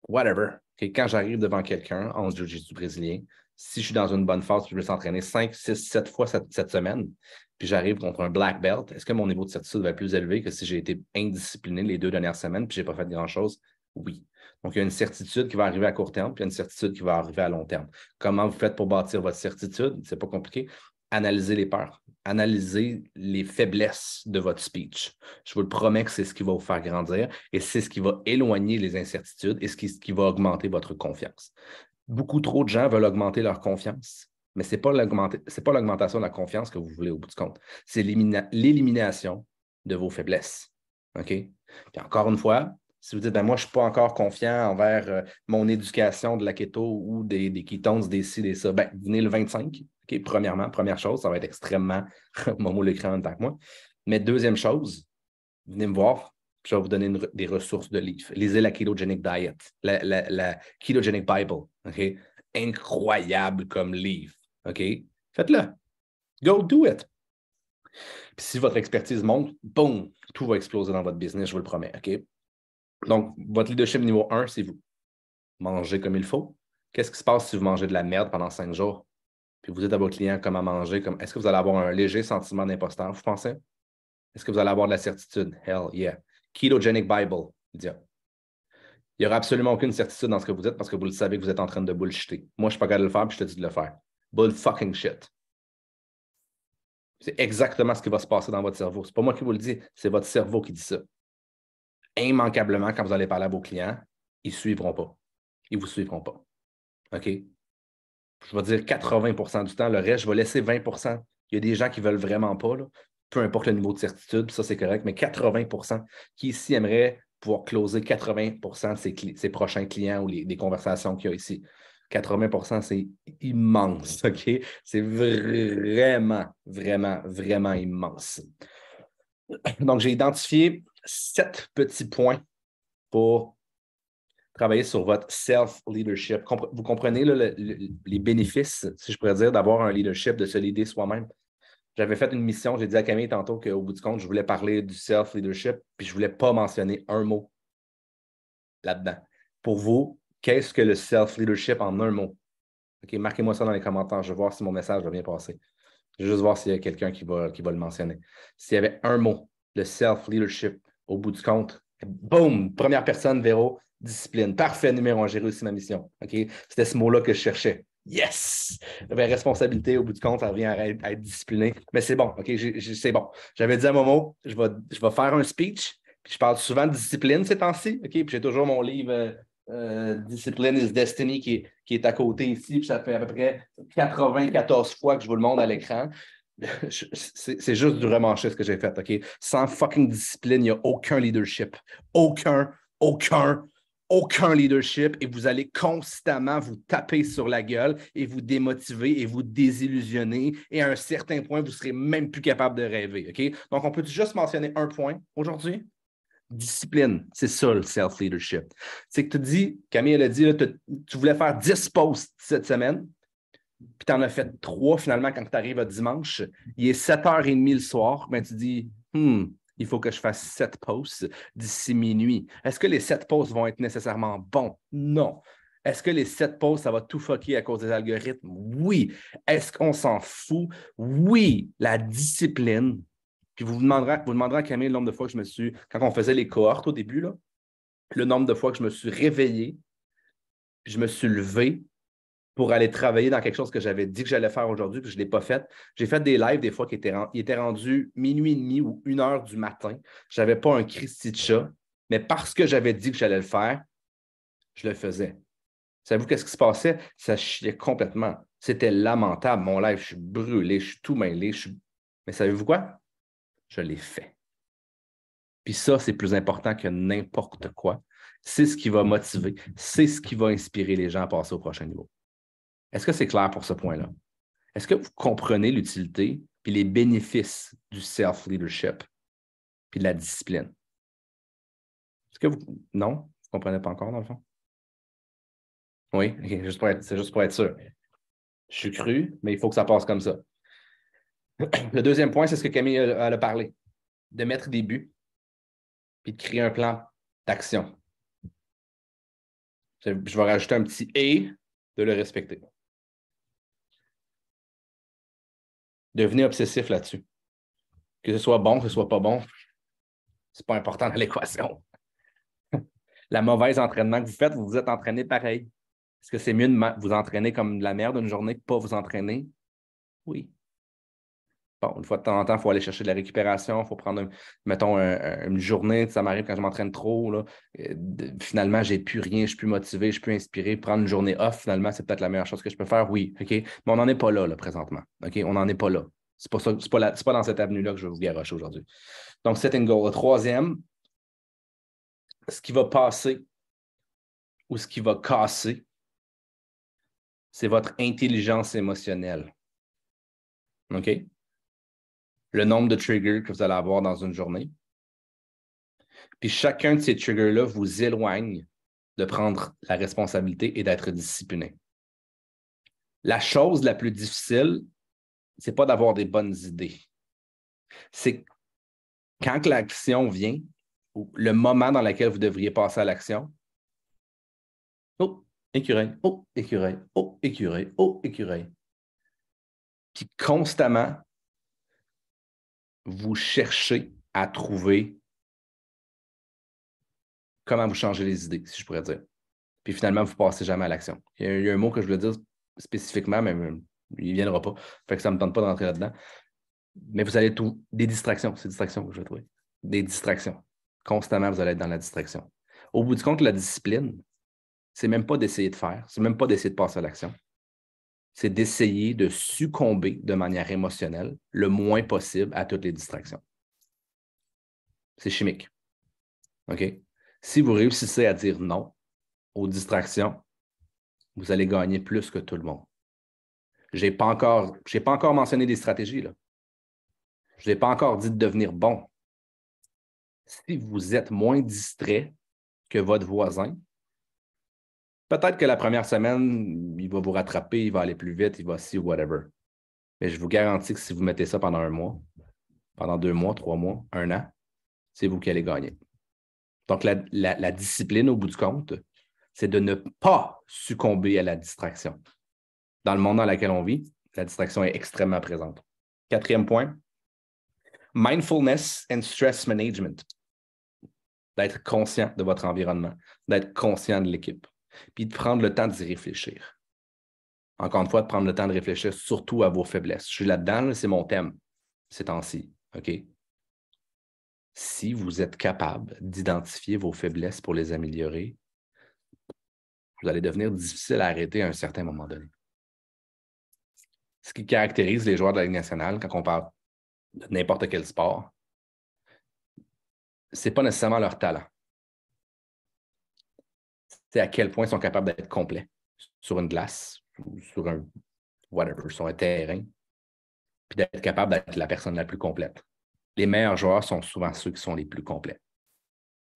[SPEAKER 1] Whatever. Okay? Quand j'arrive devant quelqu'un en jiu-jitsu brésilien, si je suis dans une bonne phase, puis je veux s'entraîner 5, 6, 7 fois cette semaine, puis j'arrive contre un black belt, est-ce que mon niveau de certitude va être plus élevé que si j'ai été indiscipliné les 2 dernières semaines puis je n'ai pas fait grand-chose? Oui. Donc, il y a une certitude qui va arriver à court terme, puis il y a une certitude qui va arriver à long terme. Comment vous faites pour bâtir votre certitude? C'est pas compliqué. Analysez les peurs. Analysez les faiblesses de votre speech. Je vous le promets que c'est ce qui va vous faire grandir et c'est ce qui va éloigner les incertitudes et ce qui va augmenter votre confiance. Beaucoup trop de gens veulent augmenter leur confiance, mais ce n'est pas l'augmentation de la confiance que vous voulez au bout du compte. C'est l'élimination de vos faiblesses. OK? Puis encore une fois, si vous dites, ben moi, je ne suis pas encore confiant envers mon éducation de la keto ou des ketones, des ci, des ça, ben, venez le 25. Okay? Premièrement, première chose, ça va être extrêmement Momo l'écran en même temps que moi. Mais deuxième chose, venez me voir, puis je vais vous donner des ressources de livres. Lisez la Ketogenic Diet, la Ketogenic Bible. OK? Incroyable comme livre. OK? Faites-le. Go do it. Puis si votre expertise monte, boum, tout va exploser dans votre business, je vous le promets. OK? Donc, votre leadership niveau 1, c'est vous. Mangez comme il faut. Qu'est-ce qui se passe si vous mangez de la merde pendant 5 jours? Puis vous dites à vos clients comment manger, est-ce que vous allez avoir un léger sentiment d'imposteur, vous pensez? Est-ce que vous allez avoir de la certitude? Hell yeah. Ketogenic Bible. Il n'y aura absolument aucune certitude dans ce que vous dites parce que vous le savez que vous êtes en train de bullshiter. Moi, je ne suis pas capable de le faire, puis je te dis de le faire. Bull fucking shit. C'est exactement ce qui va se passer dans votre cerveau. Ce n'est pas moi qui vous le dis, c'est votre cerveau qui dit ça. Immanquablement, quand vous allez parler à vos clients, ils ne suivront pas. Ils ne vous suivront pas. OK? Je vais dire 80% du temps. Le reste, je vais laisser 20%. Il y a des gens qui ne veulent vraiment pas, là, peu importe le niveau de certitude, ça c'est correct, mais 80% qui ici aimeraient pouvoir closer 80% de ses prochains clients ou des conversations qu'il y a ici. 80%, c'est immense, OK? C'est vraiment, vraiment, vraiment immense. Donc, j'ai identifié 7 petits points pour travailler sur votre self-leadership. Vous comprenez là, les bénéfices, si je pourrais dire, d'avoir un leadership, de se leader soi-même. J'avais fait une mission, j'ai dit à Camille tantôt qu'au bout du compte, je voulais parler du self-leadership, puis je ne voulais pas mentionner un mot là-dedans. Pour vous, qu'est-ce que le self-leadership en un mot? OK, marquez-moi ça dans les commentaires, je vais voir si mon message va bien passer. Je vais juste voir s'il y a quelqu'un qui va le mentionner. S'il y avait un mot, le self-leadership, au bout du compte, boum, première personne, Véro, discipline. Parfait, numéro 1, j'ai réussi ma mission. OK? C'était ce mot-là que je cherchais. Yes! Responsabilité, au bout du compte, ça revient à être discipliné. Mais c'est bon, OK? C'est bon. J'avais dit à Momo, je vais faire un speech, puis je parle souvent de discipline ces temps-ci, OK? Puis j'ai toujours mon livre Discipline is Destiny qui est à côté ici, puis ça fait à peu près 94 fois que je vous le montre à l'écran. C'est juste du remanché ce que j'ai fait, OK? Sans fucking discipline, il n'y a aucun leadership. Aucun leadership, et vous allez constamment vous taper sur la gueule et vous démotiver et vous désillusionner, et à un certain point, vous ne serez même plus capable de rêver, OK? Donc, on peut juste mentionner un point aujourd'hui? Discipline, c'est ça le self-leadership. C'est que tu dis, Camille, elle a dit, là, tu voulais faire 10 posts cette semaine, puis tu en as fait 3 finalement quand tu arrives à dimanche. Il est 7h30 le soir, ben tu dis, il faut que je fasse 7 posts d'ici minuit. Est-ce que les 7 posts vont être nécessairement bons? Non. Est-ce que les 7 posts, ça va tout fucker à cause des algorithmes? Oui. Est-ce qu'on s'en fout? Oui. La discipline. Puis vous demanderez à Camille le nombre de fois que je me suis, quand on faisait les cohortes au début, là, le nombre de fois que je me suis réveillé, puis je me suis levé pour aller travailler dans quelque chose que j'avais dit que j'allais faire aujourd'hui, puis je ne l'ai pas fait. J'ai fait des lives des fois qui étaient rendus minuit et demi ou 1h du matin. Je n'avais pas un Christy de chat, mais parce que j'avais dit que j'allais le faire, je le faisais. Savez-vous qu'est-ce qui se passait? Ça chiait complètement. C'était lamentable. Mon live, je suis brûlé, je suis tout mêlé. Mais savez-vous quoi? Je l'ai fait. Puis ça, c'est plus important que n'importe quoi. C'est ce qui va motiver, c'est ce qui va inspirer les gens à passer au prochain niveau. Est-ce que c'est clair pour ce point-là? Est-ce que vous comprenez l'utilité et les bénéfices du self-leadership puis de la discipline? Est-ce que vous... Non? Vous ne comprenez pas encore, dans le fond? Oui? Okay. C'est juste pour être sûr. Je suis cru, mais il faut que ça passe comme ça. Le deuxième point, c'est ce que Camille a parlé, de mettre des buts puis de créer un plan d'action. Je vais rajouter un petit « et » de le respecter. Devenez obsessif là-dessus. Que ce soit bon, que ce soit pas bon, c'est pas important dans l'équation. La mauvaise entraînement que vous faites, vous vous êtes entraîné pareil. Est-ce que c'est mieux de vous entraîner comme de la merde une journée que de ne pas vous entraîner? Oui. Bon, une fois de temps en temps, il faut aller chercher de la récupération, il faut prendre, mettons, une journée. Ça m'arrive quand je m'entraîne trop. Là, finalement, je n'ai plus rien, je ne suis plus motivé, je ne suis plus inspiré. Prendre une journée off, finalement, c'est peut-être la meilleure chose que je peux faire. Oui, OK? Mais on n'en est pas là, présentement. OK? On n'en est pas là. C'est pas dans cette avenue-là que je vais vous garocher aujourd'hui. Donc, setting goal. Le troisième, ce qui va passer ou ce qui va casser, c'est votre intelligence émotionnelle. OK? Le nombre de triggers que vous allez avoir dans une journée. Puis chacun de ces triggers-là vous éloigne de prendre la responsabilité et d'être discipliné. La chose la plus difficile, ce n'est pas d'avoir des bonnes idées. C'est quand l'action vient, ou le moment dans lequel vous devriez passer à l'action, oh, écureuil, oh, écureuil, oh, écureuil, oh, écureuil. Puis constamment, vous cherchez à trouver comment vous changer les idées, si je pourrais dire. Puis finalement, vous ne passez jamais à l'action. Il y a un mot que je voulais dire spécifiquement, mais il ne viendra pas. Fait que ça ne me tente pas d'entrer là-dedans. Mais vous allez tout. Des distractions, c'est des distractions que je vais trouver. Des distractions. Constamment, vous allez être dans la distraction. Au bout du compte, la discipline, c'est même pas d'essayer de faire, c'est même pas d'essayer de passer à l'action. C'est d'essayer de succomber de manière émotionnelle le moins possible à toutes les distractions. C'est chimique. OK? Si vous réussissez à dire non aux distractions, vous allez gagner plus que tout le monde. Je n'ai pas encore mentionné des stratégies, là. Je n'ai pas encore dit de devenir bon. Si vous êtes moins distrait que votre voisin, peut-être que la première semaine, il va vous rattraper, il va aller plus vite, il va ci ou whatever. Mais je vous garantis que si vous mettez ça pendant 1 mois, pendant 2 mois, 3 mois, 1 an, c'est vous qui allez gagner. Donc, la discipline, au bout du compte, c'est de ne pas succomber à la distraction. Dans le monde dans lequel on vit, la distraction est extrêmement présente. 4e point, mindfulness and stress management. D'être conscient de votre environnement, d'être conscient de l'équipe, puis de prendre le temps d'y réfléchir. Encore une fois, de prendre le temps de réfléchir surtout à vos faiblesses. Je suis là-dedans, c'est mon thème ces temps-ci. OK? Si vous êtes capable d'identifier vos faiblesses pour les améliorer, vous allez devenir difficile à arrêter à un certain moment donné. Ce qui caractérise les joueurs de la Ligue nationale quand on parle de n'importe quel sport, ce n'est pas nécessairement leur talent. C'est à quel point ils sont capables d'être complets sur une glace ou sur sur un terrain, puis d'être capables d'être la personne la plus complète. Les meilleurs joueurs sont souvent ceux qui sont les plus complets,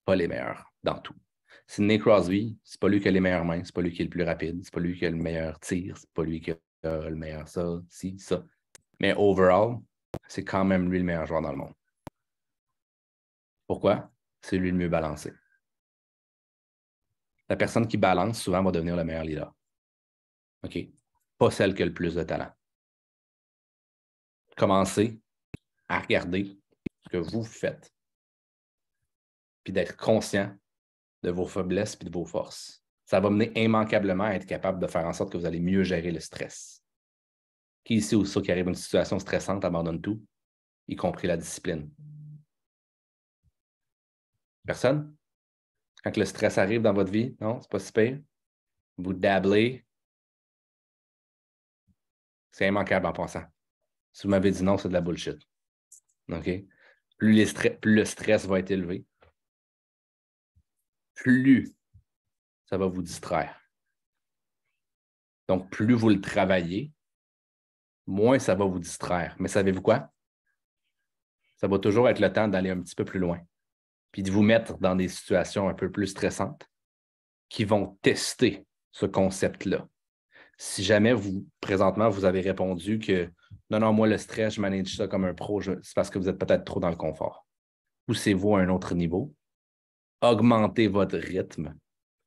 [SPEAKER 1] pas les meilleurs dans tout. Sidney Crosby, c'est pas lui qui a les meilleures mains, c'est pas lui qui est le plus rapide, c'est pas lui qui a le meilleur tir, c'est pas lui qui a le meilleur ça, ci, ça. Mais overall, c'est quand même lui le meilleur joueur dans le monde. Pourquoi? C'est lui le mieux balancé. La personne qui balance souvent va devenir le meilleur leader. OK? Pas celle qui a le plus de talent. Commencez à regarder ce que vous faites, puis d'être conscient de vos faiblesses et de vos forces. Ça va mener immanquablement à être capable de faire en sorte que vous allez mieux gérer le stress. Qui ici ou ça qui arrive à une situation stressante abandonne tout, y compris la discipline? Personne? Quand le stress arrive dans votre vie, non, c'est pas si pire. Vous dablez. C'est immanquable en passant. Si vous m'avez dit non, c'est de la bullshit. OK? Plus le stress va être élevé, plus ça va vous distraire. Donc, plus vous le travaillez, moins ça va vous distraire. Mais savez-vous quoi? Ça va toujours être le temps d'aller un petit peu plus loin, puis de vous mettre dans des situations un peu plus stressantes qui vont tester ce concept-là. Si jamais présentement, vous avez répondu que non, moi, le stress, je manage ça comme un pro, c'est parce que vous êtes peut-être trop dans le confort. Poussez-vous à un autre niveau, augmentez votre rythme,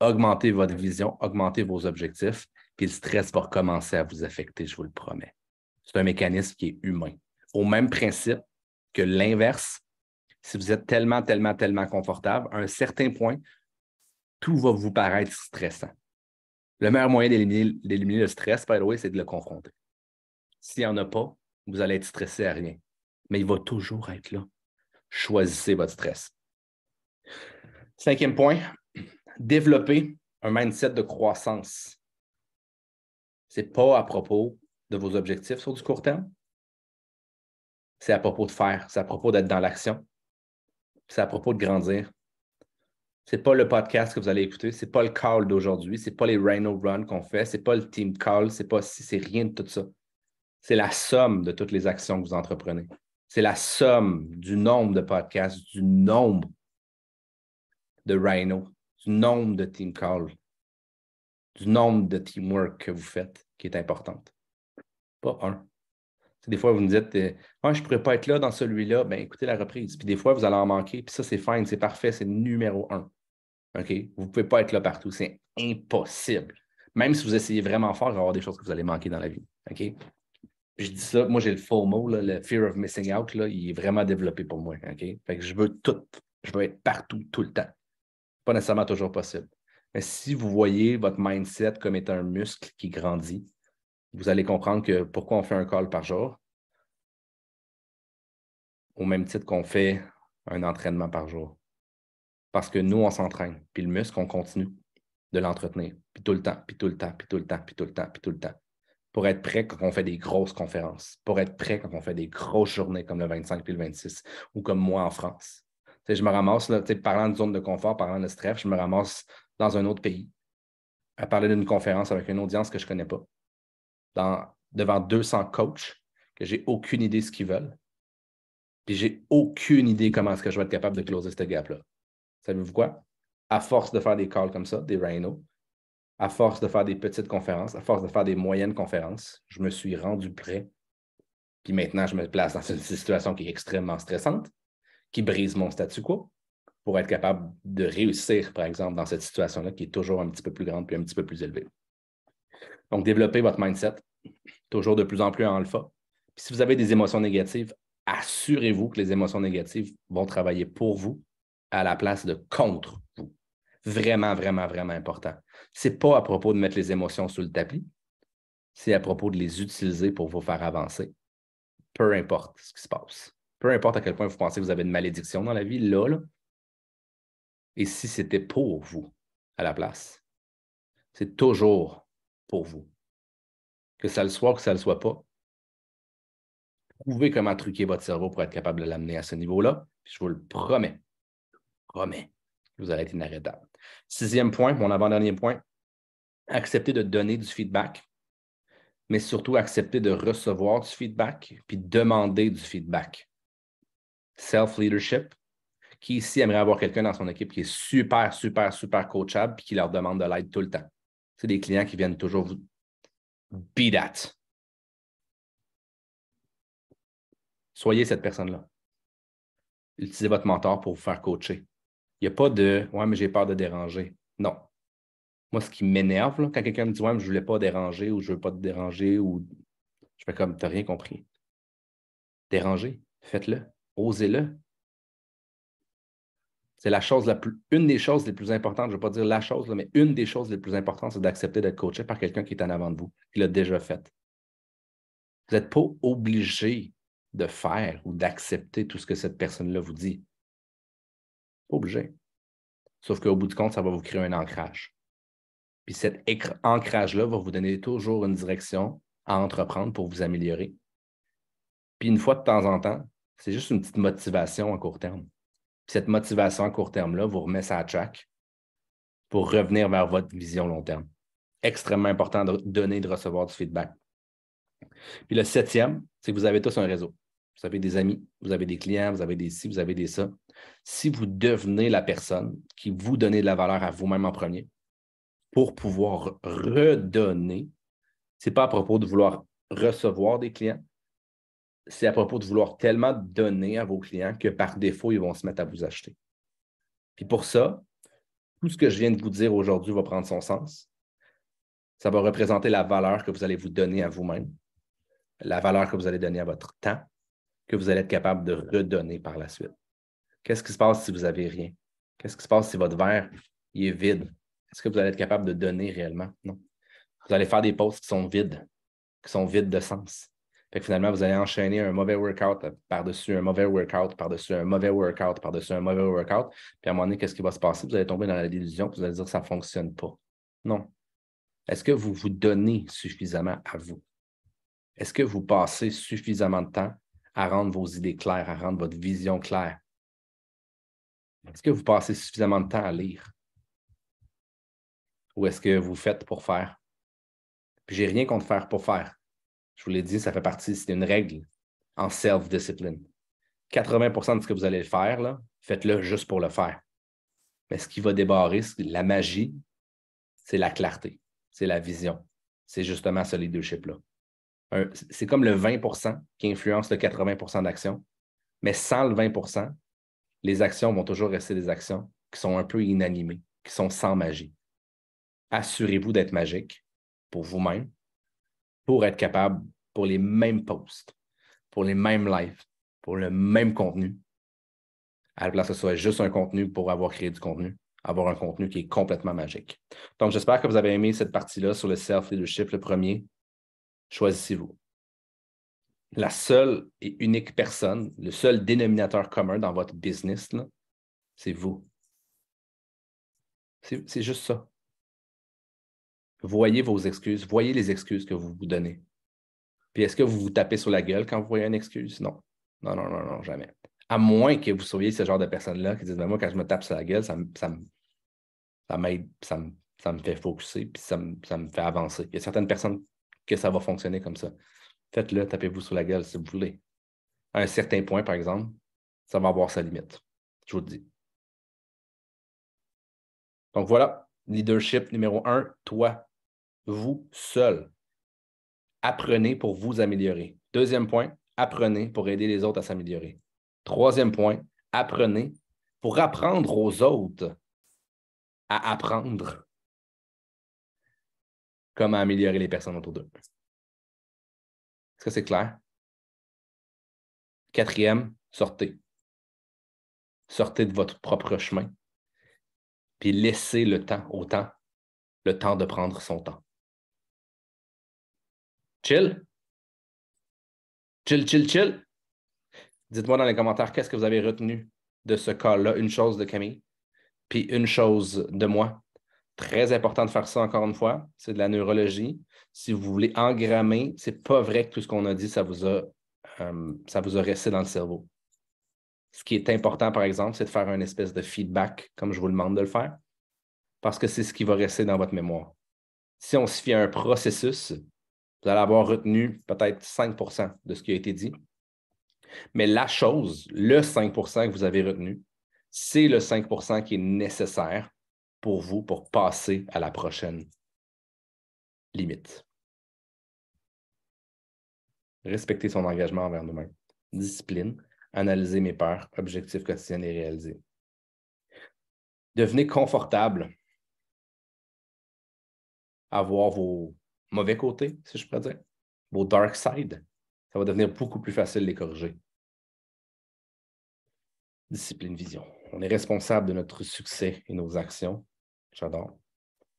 [SPEAKER 1] augmentez votre vision, augmentez vos objectifs, puis le stress va recommencer à vous affecter, je vous le promets. C'est un mécanisme qui est humain. Au même principe que l'inverse, si vous êtes tellement confortable, à un certain point, tout va vous paraître stressant. Le meilleur moyen d'éliminer le stress, by the way, c'est de le confronter. S'il n'y en a pas, vous allez être stressé à rien. Mais il va toujours être là. Choisissez votre stress. 5e point, développer un mindset de croissance. Ce n'est pas à propos de vos objectifs sur du court terme. C'est à propos de faire. C'est à propos d'être dans l'action. C'est à propos de grandir. Ce n'est pas le podcast que vous allez écouter. Ce n'est pas le call d'aujourd'hui. Ce n'est pas les Rhino Run qu'on fait. Ce n'est pas le team call. C'est rien de tout ça. C'est la somme de toutes les actions que vous entreprenez. C'est la somme du nombre de podcasts, du nombre de Rhino, du nombre de team calls, du nombre de teamwork que vous faites qui est importante. Pas un. Des fois, vous me dites je ne pourrais pas être là dans celui-là. Bien, écoutez la reprise. Puis des fois, vous allez en manquer. Puis ça, c'est fine, c'est parfait, c'est numéro 1. OK? Vous ne pouvez pas être là partout. C'est impossible. Même si vous essayez vraiment fort, il va y avoir des choses que vous allez manquer dans la vie. OK? Puis je dis ça, moi, j'ai le FOMO, là, le Fear of Missing Out, là, il est vraiment développé pour moi. OK? Fait que je veux tout. Je veux être partout, tout le temps. Pas nécessairement toujours possible. Mais si vous voyez votre mindset comme étant un muscle qui grandit, vous allez comprendre que pourquoi on fait un call par jour, au même titre qu'on fait un entraînement par jour. Parce que nous, on s'entraîne. Puis le muscle, on continue de l'entretenir. Puis tout le temps, puis tout le temps, puis tout le temps, puis tout le temps, puis tout le temps. Pour être prêt quand on fait des grosses conférences. Pour être prêt quand on fait des grosses journées comme le 25 puis le 26. Ou comme moi en France. Je me ramasse, là, parlant de zone de confort, parlant de stress, je me ramasse dans un autre pays à parler d'une conférence avec une audience que je ne connais pas. Devant 200 coachs que j'ai aucune idée de ce qu'ils veulent. Puis j'ai aucune idée comment est-ce que je vais être capable de closer ce gap-là. Savez-vous quoi? À force de faire des calls comme ça, des Rhino, à force de faire des petites conférences, à force de faire des moyennes conférences, je me suis rendu prêt. Puis maintenant, je me place dans une situation qui est extrêmement stressante, qui brise mon statu quo pour être capable de réussir, par exemple, dans cette situation-là qui est toujours un petit peu plus grande puis un petit peu plus élevée. Donc, développez votre mindset, toujours de plus en plus en alpha. Puis si vous avez des émotions négatives, assurez-vous que les émotions négatives vont travailler pour vous à la place de contre vous. Vraiment, vraiment, vraiment important. Ce n'est pas à propos de mettre les émotions sous le tapis, c'est à propos de les utiliser pour vous faire avancer. Peu importe ce qui se passe. Peu importe à quel point vous pensez que vous avez une malédiction dans la vie, là. Et si c'était pour vous à la place. C'est toujours pour vous. Que ça le soit ou que ça ne le soit pas. Trouvez comment truquer votre cerveau pour être capable de l'amener à ce niveau-là. Puis je vous le promets, vous allez être inarrêtable. 6e point, mon avant-dernier point, accepter de donner du feedback, mais surtout accepter de recevoir du feedback, puis demander du feedback. Self-leadership, qui ici aimerait avoir quelqu'un dans son équipe qui est super, super, super coachable, puis qui leur demande de l'aide tout le temps. C'est des clients qui viennent toujours vous be that. Soyez cette personne-là. Utilisez votre mentor pour vous faire coacher. Il n'y a pas de « ouais, mais j'ai peur de déranger ». Non. Moi, ce qui m'énerve, quand quelqu'un me dit « ouais, mais je ne voulais pas déranger » ou « je ne veux pas te déranger » ou je fais comme « tu n'as rien compris ». Déranger, faites-le. Osez-le. C'est une des choses les plus importantes, je ne vais pas dire la chose, là, mais une des choses les plus importantes, c'est d'accepter d'être coaché par quelqu'un qui est en avant de vous, qui l'a déjà fait. Vous n'êtes pas obligé de faire ou d'accepter tout ce que cette personne-là vous dit. Pas obligé. Sauf qu'au bout du compte, ça va vous créer un ancrage. Puis cet ancrage-là va vous donner toujours une direction à entreprendre pour vous améliorer. Puis une fois de temps en temps, c'est juste une petite motivation à court terme. Puis cette motivation à court terme-là vous remet ça à track pour revenir vers votre vision long terme. Extrêmement important de donner et de recevoir du feedback. Puis le 7e, c'est que vous avez tous un réseau. Vous avez des amis, vous avez des clients, vous avez des ci, vous avez des ça. Si vous devenez la personne qui vous donne de la valeur à vous-même en premier pour pouvoir redonner, ce n'est pas à propos de vouloir recevoir des clients, c'est à propos de vouloir tellement donner à vos clients que par défaut, ils vont se mettre à vous acheter. Puis pour ça, tout ce que je viens de vous dire aujourd'hui va prendre son sens. Ça va représenter la valeur que vous allez vous donner à vous-même, la valeur que vous allez donner à votre temps, que vous allez être capable de redonner par la suite. Qu'est-ce qui se passe si vous n'avez rien? Qu'est-ce qui se passe si votre verre il est vide? Est-ce que vous allez être capable de donner réellement? Non. Vous allez faire des pauses qui sont vides de sens. Fait que finalement, vous allez enchaîner un mauvais workout par-dessus un mauvais workout, par-dessus un mauvais workout, par-dessus un mauvais workout. Puis à un moment donné, qu'est-ce qui va se passer? Vous allez tomber dans la délusion, puis vous allez dire que ça ne fonctionne pas. Non. Est-ce que vous vous donnez suffisamment à vous? Est-ce que vous passez suffisamment de temps à rendre vos idées claires, à rendre votre vision claire? Est-ce que vous passez suffisamment de temps à lire? Ou est-ce que vous faites pour faire? Puis j'ai rien contre faire pour faire. Je vous l'ai dit, ça fait partie, c'est une règle en self-discipline. 80% de ce que vous allez faire, là, faites-le juste pour le faire. Mais ce qui va débarrer, la magie, c'est la clarté, c'est la vision. C'est justement ce leadership-là. C'est comme le 20% qui influence le 80% d'actions, mais sans le 20%, les actions vont toujours rester des actions qui sont un peu inanimées, qui sont sans magie. Assurez-vous d'être magique pour vous-même, pour être capable, pour les mêmes posts, pour les mêmes lives, pour le même contenu, à la place que ce soit juste un contenu pour avoir créé du contenu, avoir un contenu qui est complètement magique. Donc, j'espère que vous avez aimé cette partie-là sur le self-leadership. Le premier, choisissez-vous. La seule et unique personne, le seul dénominateur commun dans votre business, c'est vous. C'est juste ça. Voyez vos excuses, voyez les excuses que vous vous donnez. Puis est-ce que vous vous tapez sur la gueule quand vous voyez une excuse? Non. Non, non, non, non, jamais. À moins que vous soyez ce genre de personne-là qui disent ben, moi, quand je me tape sur la gueule, ça m'aide, ça me fait focusser, puis ça me fait avancer. Il y a certaines personnes que ça va fonctionner comme ça. Faites-le, tapez-vous sur la gueule si vous voulez. À un certain point, par exemple, ça va avoir sa limite. Je vous le dis. Donc voilà, leadership numéro 1, toi, vous seul. Apprenez pour vous améliorer. Deuxième point, apprenez pour aider les autres à s'améliorer. Troisième point, apprenez pour apprendre aux autres à apprendre comment améliorer les personnes autour d'eux. Est-ce que c'est clair? Quatrième, sortez. Sortez de votre propre chemin. Puis laissez le temps au temps, le temps de prendre son temps. Chill? Chill, chill, chill? Dites-moi dans les commentaires qu'est-ce que vous avez retenu de ce cas-là. Une chose de Camille, puis une chose de moi. Très important de faire ça encore une fois. C'est de la neurologie. Si vous voulez engrammer, ce n'est pas vrai que tout ce qu'on a dit, ça vous a resté dans le cerveau. Ce qui est important, par exemple, c'est de faire une espèce de feedback, comme je vous demande de le faire, parce que c'est ce qui va rester dans votre mémoire. Si on se fie à un processus, vous allez avoir retenu peut-être 5 de ce qui a été dit. Mais la chose, le 5 que vous avez retenu, c'est le 5 qui est nécessaire pour vous pour passer à la prochaine limite. Respecter son engagement envers nous-mêmes. Discipline, analyser mes peurs, objectifs quotidiens et réaliser. Devenez confortable à voir vos mauvais côtés, si je pourrais dire, vos dark sides. Ça va devenir beaucoup plus facile de les corriger. Discipline, vision. On est responsable de notre succès et nos actions. J'adore.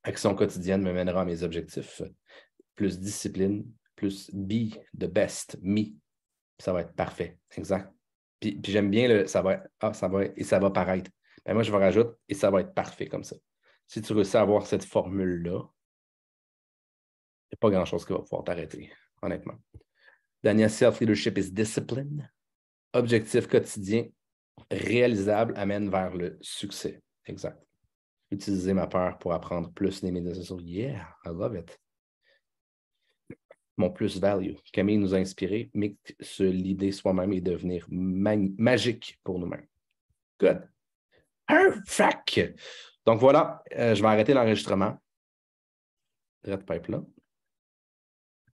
[SPEAKER 1] Action quotidienne me mènera à mes objectifs. Plus discipline, plus be the best, me. Ça va être parfait. Exact. Puis j'aime bien le ça va et ça va paraître. Ben moi, je vais rajouter et ça va être parfait comme ça. Si tu réussis à avoir cette formule-là, il n'y a pas grand-chose qui va pouvoir t'arrêter, honnêtement. Dernier, self-leadership is discipline. Objectif quotidien réalisable amène vers le succès. Exact. Utiliser ma peur pour apprendre plus des médias sociaux. Yeah, I love it. Mon plus value. Camille nous a inspiré, mais se l'idée soi-même et devenir magique pour nous-mêmes. Good. Perfect. Donc voilà, je vais arrêter l'enregistrement. Red Pipe là.